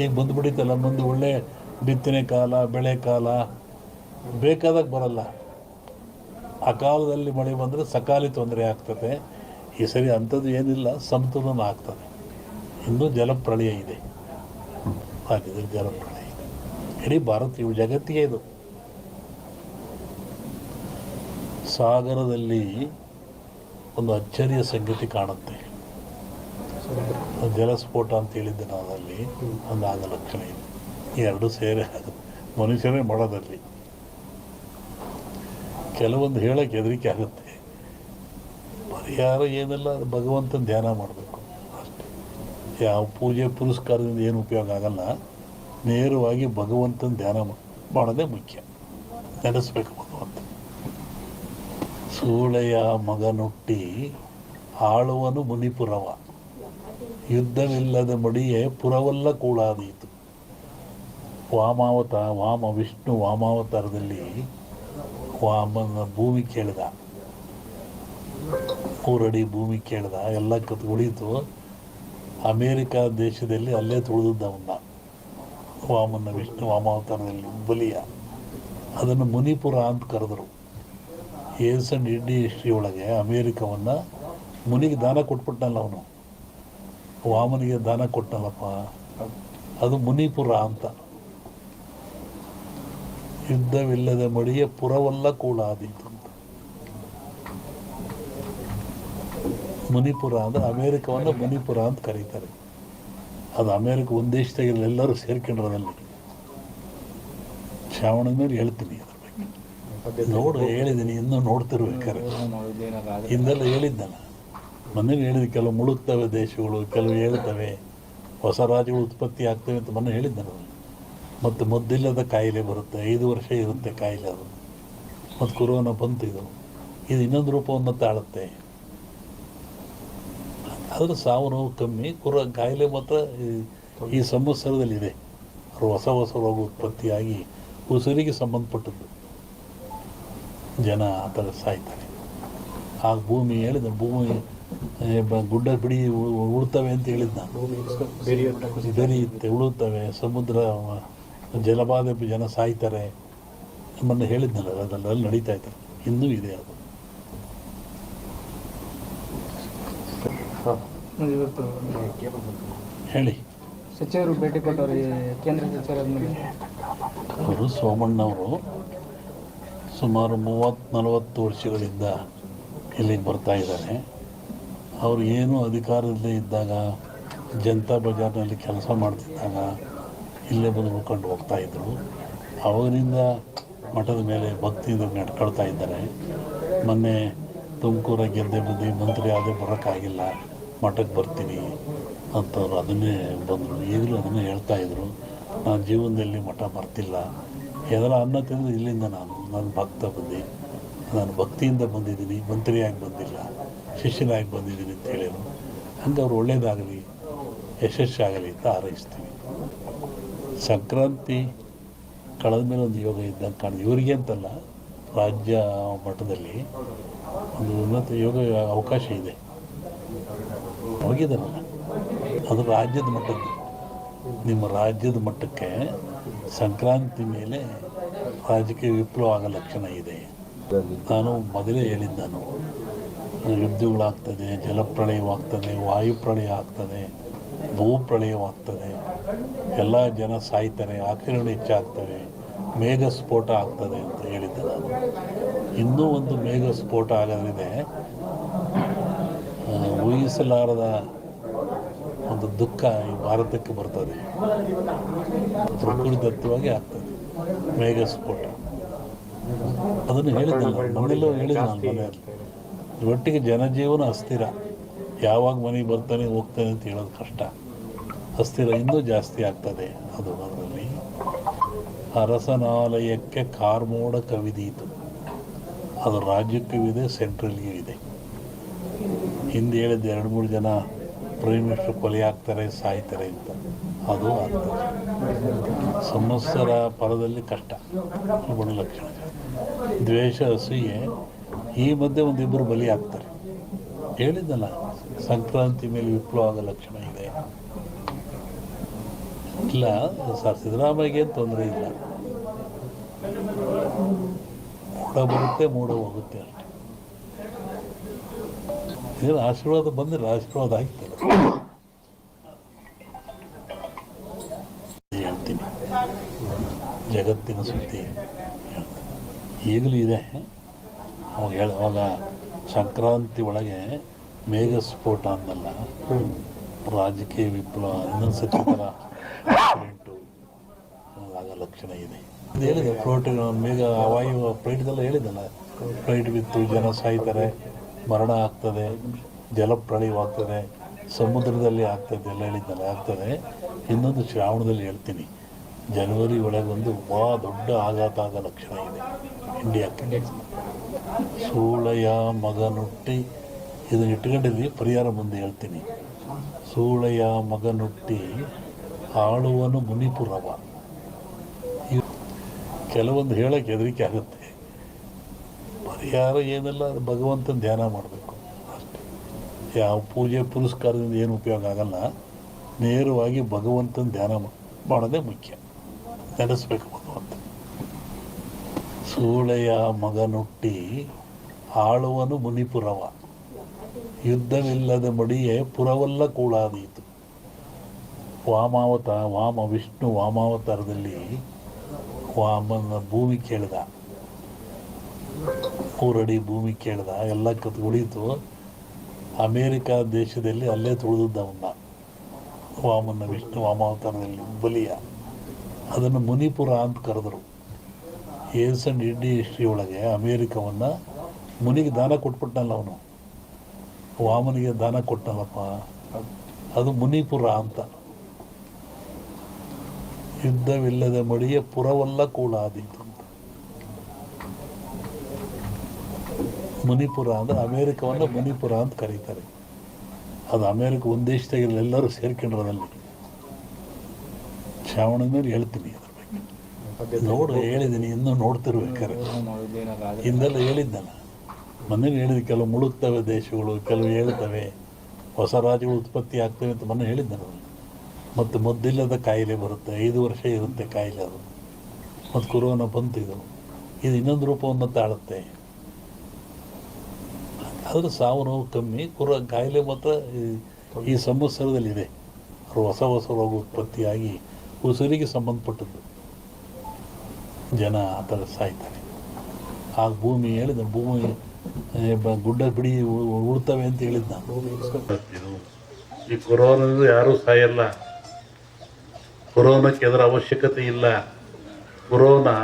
ಈಗ ಬಂದುಬಿಡಿತಲ್ಲ, ಮುಂದೆ ಒಳ್ಳೆ ಬಿತ್ತನೆ ಕಾಲ, ಬೆಳೆ ಕಾಲ ಬೇಕಾದಾಗ ಬರಲ್ಲ. ಅಕಾಲದಲ್ಲಿ ಮಳೆ ಬಂದರೆ ಸಕಾಲಿ ತೊಂದರೆ ಆಗ್ತದೆ. ಈ ಸರಿ ಅಂಥದ್ದು ಏನಿಲ್ಲ, ಸಮತೋಲನ ಆಗ್ತದೆ. ಇನ್ನೂ ಜಲಪ್ರಳಯ ಇದೆ, ರಾಜ್ಯದಲ್ಲಿ ಜಲಪ್ರಳಯ ಇದೆ. ಇಡೀ ಭಾರತ, ಇವು ಜಗತ್ತಿಗೆ ಇದು. ಸಾಗರದಲ್ಲಿ ಒಂದು ಅಚ್ಚರಿಯ ಸಂಗತಿ ಕಾಣುತ್ತೆ. ಜಲಸ್ಫೋಟ ಅಂತ ಹೇಳಿದ್ದೆ ನಾವು, ಅಲ್ಲಿ ಒಂದು ಆಗ ಲಕ್ಷಣ ಇದೆ. ಈ ಎರಡು ಸೇರಿ ಮನುಷ್ಯರೇ ಮಾಡೋದಲ್ಲಿ. ಕೆಲವೊಂದು ಹೇಳೋಕ್ಕೆ ಹೆದರಿಕೆ ಆಗುತ್ತೆ. ಪರಿಹಾರ ಏನೆಲ್ಲ, ಭಗವಂತನ ಧ್ಯಾನ ಮಾಡಬೇಕು ಅಷ್ಟೇ. ಯಾವ ಪೂಜೆ ಪುರಸ್ಕಾರದಿಂದ ಏನು ಉಪಯೋಗ ಆಗಲ್ಲ. ನೇರವಾಗಿ ಭಗವಂತನ ಧ್ಯಾನ ಮಾಡೋದೇ ಮುಖ್ಯ. ನೆನೆಸ್ಬೇಕು ಭಗವಂತ. ಸೂಳೆಯ ಮಗನುಟ್ಟಿ ಆಳುವನು ಮುನಿಪುರವ, ಯುದ್ಧವಿಲ್ಲದ ಮಡಿಯೇ ಪುರವಲ್ಲ ಕೂಳಾದೀತು. ವಿಷ್ಣು ವಾಮಾವತಾರದಲ್ಲಿ ವಾಮನ ಭೂಮಿ ಕೇಳಿದ, 3 ಅಡಿ ಭೂಮಿ ಕೇಳಿದ, ಎಲ್ಲ ಉಳಿತು. ಅಮೇರಿಕಾ ದೇಶದಲ್ಲಿ ಅಲ್ಲೇ ತುಳಿದವನ್ನ ವಿಷ್ಣು ವಾಮಾವತಾರದಲ್ಲಿ ಬಲಿಯ. ಅದನ್ನು ಮುನಿಪುರ ಅಂತ ಕರೆದರು. ಏನ್ಸಂಡ್ ಇಂಡಿ ಹಿಸ್ಟ್ರಿ ಒಳಗೆ ಅಮೇರಿಕವನ್ನು ಮುನಿಗೆ ದಾನ ಕೊಟ್ಬಿಟ್ಟನಲ್ಲ ಅವನು, ವಾಮನಿಗೆ ದಾನ ಕೊಟ್ಟನಲ್ಲಪ್ಪ, ಅದು ಮುನಿಪುರ ಅಂತ. ಯುದ್ಧವಿಲ್ಲದ ಮಡಿಯ ಪುರವಲ್ಲ ಕೂಳಾದೀತು ಅಂತ. ಮುನಿಪುರ ಅಂದರೆ ಅಮೇರಿಕವನ್ನು ಮುನಿಪುರ ಅಂತ ಕರೀತಾರೆ. ಅದು ಅಮೇರಿಕ ಒಂದು ದೇಶದಾಗೆಲ್ಲ ಎಲ್ಲರೂ ಸೇರ್ಕೊಂಡ್ರದಲ್ಲಿ. ಶ್ರಾವಣದ ಮೇಲೆ ಹೇಳ್ತೀನಿ ಅದ್ರ ಬಗ್ಗೆ. ನೋಡು, ಹೇಳಿದ್ದೀನಿ, ಇನ್ನೂ ನೋಡ್ತಿರ್ಬೇಕಾರೆ. ಹಿಂದೆಲ್ಲ ಹೇಳಿದ್ದಲ್ಲ, ಮೊನ್ನೆ ಹೇಳಿದ, ಕೆಲವು ಮುಳುಗ್ತವೆ ದೇಶಗಳು, ಕೆಲವು ಹೇಳ್ತವೆ, ಹೊಸ ರಾಜ್ಯಗಳು ಉತ್ಪತ್ತಿ ಆಗ್ತವೆ ಅಂತ ಮೊನ್ನೆ ಹೇಳಿದ್ದಾನೆ. ಮತ್ತು ಮದ್ದಿಲ್ಲದ ಕಾಯಿಲೆ ಬರುತ್ತೆ, 5 ವರ್ಷ ಇರುತ್ತೆ ಕಾಯಿಲೆ ಅದು. ಮತ್ತು ಕೊರೋನಾ ಬಂತು, ಇದು ಇನ್ನೊಂದು ರೂಪವನ್ನು ತಾಳುತ್ತೆ. ಆದರೆ ಸಾವು ನೋವು ಕಮ್ಮಿ, ಕಾಯಿಲೆ ಮಾತ್ರ ಈ ಸಂವತ್ಸರದಲ್ಲಿದೆ. ಹೊಸ ರೋಗ ಉತ್ಪತ್ತಿಯಾಗಿ ಉಸಿರಿಗೆ ಸಂಬಂಧಪಟ್ಟದ್ದು. ಜನ ಆ ಥರ ಸಾಯ್ತಾರೆ. ಆ ಭೂಮಿ ಹೇಳಿದ, ಭೂಮಿ ಗುಡ್ಡ ಬಿಡಿ ಉಳ್ತವೆ ಅಂತ ಹೇಳಿದ್ದ ನಾನು. ಬೆರೆಯುತ್ತೆ, ಉಳುತ್ತವೆ, ಸಮುದ್ರ ಜಲಬಾಧೆ, ಜನ ಸಾಯ್ತಾರೆ. ಮೊನ್ನೆ ಹೇಳಿದ್ನಲ್ಲ, ಅದೆಲ್ಲ ನಡೀತಾ ಇದ್ದಾರೆ, ಇನ್ನೂ ಇದೆ ಅದು. ಹೇಳಿ. ಸಚಿವರು ಭೇಟಿ ಕೊಟ್ಟವರು, ಕೇಂದ್ರ ಸಚಿವರಾದ ಅವರು ಸೋಮಣ್ಣವರು ಸುಮಾರು 30-40 ವರ್ಷಗಳಿಂದ ಇಲ್ಲಿಗೆ ಬರ್ತಾ ಇದ್ದಾರೆ. ಅವರು ಏನು ಅಧಿಕಾರದಲ್ಲೇ ಇದ್ದಾಗ, ಜನತಾ ಬಜಾರ್ನಲ್ಲಿ ಕೆಲಸ ಮಾಡ್ತಿದ್ದಾಗ ಇಲ್ಲೇ ಬಂದು ಉಳ್ಕೊಂಡು ಹೋಗ್ತಾಯಿದ್ರು. ಅವರಿಂದ ಮಠದ ಮೇಲೆ ಭಕ್ತಿಯಿಂದ ನಡ್ಕೊಳ್ತಾ ಇದ್ದಾರೆ. ಮೊನ್ನೆ ತುಮಕೂರ ಗೆದ್ದೆ ಮಂತ್ರಿ ಆದೇ ಬರೋಕ್ಕಾಗಿಲ್ಲ, ಮಠಕ್ಕೆ ಬರ್ತೀನಿ ಅಂತವ್ರು ಅದನ್ನೇ ಬಂದರು. ಈಗಲೂ ಅದನ್ನೇ ಹೇಳ್ತಾಯಿದ್ರು, ನಾನು ಜೀವನದಲ್ಲಿ ಮಠ ಬರ್ತಿಲ್ಲ, ಏನಾರ ಅನ್ನ ತಿಂದು ಇಲ್ಲಿಂದ ನಾನು ಭಕ್ತ ಬಂದು, ನಾನು ಭಕ್ತಿಯಿಂದ ಬಂದಿದ್ದೀನಿ, ಮಂತ್ರಿಯಾಗಿ ಬಂದಿಲ್ಲ, ಶಿಷ್ಯನಾಗಿ ಬಂದಿದ್ದೀನಿ ಅಂತ ಹೇಳಿದರು. ಹಂಗೆ ಅವ್ರು ಒಳ್ಳೇದಾಗಲಿ, ಯಶಸ್ಸಾಗಲಿ ಅಂತ ಹಾರೈಸ್ತೀವಿ. ಸಂಕ್ರಾಂತಿ ಕಳೆದ ಮೇಲೆ ಒಂದು ಯೋಗ ಇದ್ದಂಗೆ ಕಾಣಿದೆ. ಇವರಿಗೆ ಅಂತಲ್ಲ, ರಾಜ್ಯ ಮಟ್ಟದಲ್ಲಿ ಒಂದು ಉನ್ನತ ಯೋಗ ಅವಕಾಶ ಇದೆ. ಹೋಗಿದ್ದಾನಲ್ಲ, ಅದು ರಾಜ್ಯದ ಮಟ್ಟದ್ದು. ನಿಮ್ಮ ರಾಜ್ಯದ ಮಟ್ಟಕ್ಕೆ ಸಂಕ್ರಾಂತಿ ಮೇಲೆ ರಾಜಕೀಯ ವಿಪ್ಲವ ಆಗೋ ಲಕ್ಷಣ ಇದೆ. ನಾನು ಮೊದಲೇ ಹೇಳಿದ್ದೆ, ಯುದ್ಧಗಳಾಗ್ತದೆ, ಜಲಪ್ರಳಯವಾಗ್ತದೆ, ವಾಯುಪ್ರಳಯ ಆಗ್ತದೆ, ಭೂಪ್ರಳಯವಾಗ್ತದೆ, ಎಲ್ಲ ಜನ ಸಾಯ್ತಾರೆ, ಆಕ್ರಮಣ ಹೆಚ್ಚಾಗ್ತವೆ, ಮೇಘ ಸ್ಫೋಟ ಆಗ್ತದೆ ಅಂತ ಹೇಳಿದ್ದೆ ನಾನು. ಇನ್ನೂ ಒಂದು ಮೇಘ ಸ್ಫೋಟ ಆಗೋದ್ರಿದೆ, ಊಹಿಸಲಾರದ ಒಂದು ದುಃಖ ಈ ಭಾರತಕ್ಕೆ ಬರ್ತದೆ. ಪ್ರಕೃತಿದತ್ತವಾಗಿ ಆಗ್ತದೆ ಮೇಘ ಸ್ಫೋಟ. ಅದನ್ನು ಹೇಳಿದ್ನಲ್ಲ, ಮನೆಯಲ್ಲೂ ಹೇಳಿದ್ದೆ ನಾನು ಮನೆಯಲ್ಲಿ. ಒಟ್ಟಿಗೆ ಜನಜೀವನ ಅಸ್ಥಿರ. ಯಾವಾಗ ಮನೆಗೆ ಬರ್ತಾನೆ ಹೋಗ್ತಾನೆ ಅಂತ ಹೇಳೋದು ಕಷ್ಟ. ಅಸ್ಥಿರ ಇನ್ನೂ ಜಾಸ್ತಿ ಆಗ್ತದೆ. ಅದು ಅದರಲ್ಲಿ ಅರಸನಾಲಯಕ್ಕೆ ಕಾರ್ಮೋಡ ಕವಿದೀತು. ಅದು ರಾಜ್ಯಕ್ಕೂ ಇದೆ, ಸೆಂಟ್ರಲ್ಗೂ ಇದೆ. ಹಿಂದೆ ಹೇಳಿದ್ದು 2-3 ಜನ ಪ್ರೈಮ್ ಮಿನಿಸ್ಟರ್ ಕೊಲೆ ಆಗ್ತಾರೆ, ಸಾಯ್ತಾರೆ ಅಂತ. ಅದು ಆಗ್ತದೆ. ಸಂವತ್ಸರ ಪರದಲ್ಲಿ ಕಷ್ಟ, ಬಡ ಲಕ್ಷಣ. ದ್ವೇಷ, ಅಸೂಯೆ, ಈ ಮಧ್ಯೆ 1-2 ಬಲಿ ಆಗ್ತಾರೆ. ಹೇಳಿದ್ದಲ್ಲ, ಸಂಕ್ರಾಂತಿ ಮೇಲೆ ವಿಪ್ಲವ ಆಗೋ ಲಕ್ಷಣ ಇದೆ. ಇಲ್ಲ ಸರ್, ಸಿದ್ದರಾಮಯ್ಯಗೆ ಏನು ತೊಂದರೆ ಇಲ್ಲ. ಮೂಡ ಬರುತ್ತೆ, ಮೂಡ ಹೋಗುತ್ತೆ ಅಷ್ಟೆ. ಏನು ಆಶೀರ್ವಾದ ಬಂದರೆ ಆಶೀರ್ವಾದ ಆಗ್ತದೆ ಹೇಳ್ತೀನಿ. ಜಗತ್ತಿನ ಸುದ್ದಿ ಈಗಲೂ ಇದೆ. ಅವಾಗ ಸಂಕ್ರಾಂತಿ ಒಳಗೆ ಮೇಘಸ್ಫೋಟ ಅಂದಲ್ಲ, ರಾಜಕೀಯ ವಿಪ್ಲವ, ಇನ್ನೊಂದು ಸತಿ ಥರ ಆಕ್ಸಿಡೆಂಟು ಆಗ ಲಕ್ಷಣ ಇದೆ. ಇದು ಹೇಳಿದೆ, ಫ್ಲೋಟ್ ಮೇಘ ವಾಯು ಫ್ಲೈಟ್ದೆಲ್ಲ ಹೇಳಿದ್ದಲ್ಲ, ಫ್ಲೈಟ್ ಬಿತ್ತು, ಜನ ಸಾಯ್ತಾರೆ, ಮರಣ ಆಗ್ತದೆ, ಜಲಪ್ರಳಯವಾಗ್ತದೆ, ಸಮುದ್ರದಲ್ಲಿ ಆಗ್ತದೆ ಎಲ್ಲ ಹೇಳಿದ್ದಲ್ಲ, ಆಗ್ತದೆ. ಇನ್ನೊಂದು ಶ್ರಾವಣದಲ್ಲಿ ಹೇಳ್ತೀನಿ, ಜನವರಿ ಒಳಗೆ ಒಂದು ದೊಡ್ಡ ಆಘಾತ ಆಗೋ ಲಕ್ಷಣ ಇದೆ ಇಂಡಿಯಾಕ್ಕೆ. ಸೂಳೆಯ ಮಗನುಟ್ಟಿ, ಇದನ್ನು ಇಟ್ಕೊಂಡಿದ್ವಿ, ಪರಿಹಾರ ಮುಂದೆ ಹೇಳ್ತೀನಿ. ಸೂಳೆಯ ಮಗನುಟ್ಟಿ ಆಳುವನು ಮುನಿಪುರವ. ಕೆಲವೊಂದು ಹೇಳೋಕ್ಕೆ ಹೆದರಿಕೆ ಆಗುತ್ತೆ. ಪರಿಹಾರ ಏನೆಲ್ಲ ಭಗವಂತನ ಧ್ಯಾನ ಮಾಡಬೇಕು ಅಷ್ಟೇ. ಯಾವ ಪೂಜೆ ಪುರಸ್ಕಾರದಿಂದ ಏನು ಉಪಯೋಗ ಆಗಲ್ಲ. ನೇರವಾಗಿ ಭಗವಂತನ ಧ್ಯಾನ ಮಾಡೋದೇ ಮುಖ್ಯ. ನೆನೆಸ್ಬೇಕು ಭಗವಂತ. ಸೂಳೆಯ ಮಗನುಟ್ಟಿ ಆಳುವನು ಮುನಿಪುರವ, ಯುದ್ಧವಿಲ್ಲದ ಮಡಿಯೇ ಪುರವಲ್ಲ ಕೂಳಾದೀತು. ವಿಷ್ಣು ವಾಮಾವತಾರದಲ್ಲಿ ವಾಮನ ಭೂಮಿ ಕೇಳಿದ, 3 ಅಡಿ ಭೂಮಿ ಕೇಳಿದ, ಎಲ್ಲ ಉಳಿತು. ಅಮೇರಿಕಾ ದೇಶದಲ್ಲಿ ಅಲ್ಲೇ ತುಳಿದವನ್ನ ವಿಷ್ಣು ವಾಮಾವತಾರದಲ್ಲಿ ಬಲಿಯ, ಅದನ್ನು ಮುನಿಪುರ ಅಂತ ಕರೆದರು. ಏನ್ಸಂಡ್ ಇಂಡಿಯನ್ ಹಿಸ್ಟ್ರಿ ಒಳಗೆ ಅಮೇರಿಕವನ್ನು ಮುನಿಗೆ ದಾನ ಕೊಟ್ಬಿಟ್ನಲ್ಲ ಅವನು, ವಾಮನಿಗೆ ದಾನ ಕೊಟ್ಟನಲ್ಲಪ್ಪ, ಅದು ಮುನಿಪುರ ಅಂತ. ಯುದ್ಧವಿಲ್ಲದ ಮಡಿಯ ಪುರವಲ್ಲ ಕೂಳಾದೀತು ಅಂತ. ಮುನಿಪುರ ಅಂದರೆ ಅಮೇರಿಕವನ್ನು ಮುನಿಪುರ ಅಂತ ಕರೀತಾರೆ. ಅದು ಅಮೇರಿಕ ಒಂದು ದೇಶದಾಗಿರಲಿ, ಎಲ್ಲರೂ ಸೇರ್ಕೊಂಡಿರೋದಲ್ಲಿ. ಶ್ರಾವಣದ ಮೇಲೆ ಹೇಳ್ತೀನಿ ಅದ್ರ ಬಗ್ಗೆ. ಹೇಳಿದ್ದೀನಿ, ಇನ್ನೂ ನೋಡ್ತಿರ್ಬೇಕಾರೆ. ಹಿಂದೆಲ್ಲ ಹೇಳಿದ್ದಲ್ಲ, ಮೊನ್ನೆ ಹೇಳಿದ, ಕೆಲವು ಮುಳುಗ್ತವೆ ದೇಶಗಳು, ಕೆಲವು ಹೇಳ್ತವೆ, ಹೊಸ ರಾಜ್ಯಗಳು ಉತ್ಪತ್ತಿ ಆಗ್ತವೆ ಅಂತ ಮೊನ್ನೆ ಹೇಳಿದ್ದೆ. ಮತ್ತು ಮದ್ದಿಲ್ಲದ ಕಾಯಿಲೆ ಬರುತ್ತೆ, 5 ವರ್ಷ ಇರುತ್ತೆ ಕಾಯಿಲೆ ಅದು. ಮತ್ತು ಕೊರೋನಾ ಬಂತು, ಇದು ಇನ್ನೊಂದು ರೂಪವನ್ನು ತಾಳುತ್ತೆ. ಆದರೆ ಸಾವು ನೋವು ಕಮ್ಮಿ, ಕಾಯಿಲೆ ಮಾತ್ರ ಈ ಸಂವತ್ಸರದಲ್ಲಿದೆ. ಹೊಸ ರೋಗ ಉತ್ಪತ್ತಿಯಾಗಿ ಉಸಿರಿಗೆ ಸಂಬಂಧಪಟ್ಟದ್ದು, ಜನ ಆ ಥರ ಸಾಯ್ತಾರೆ. ಆಗ ಭೂಮಿ ಹೇಳಿದ, ಭೂಮಿ ಗುಡ್ಡ ಬಿಡಿ ಉಳ್ತವೆ ಅಂತ ಹೇಳಿದ್ದ ನಾನು. ಈ ಕೊರೋನಾದಿಂದ ಯಾರೂ ಸಾಯಲ್ಲ, ಕೊರೋನಾಕ್ಕೆ ಅದರ ಅವಶ್ಯಕತೆ ಇಲ್ಲ. ಕೊರೋನಾ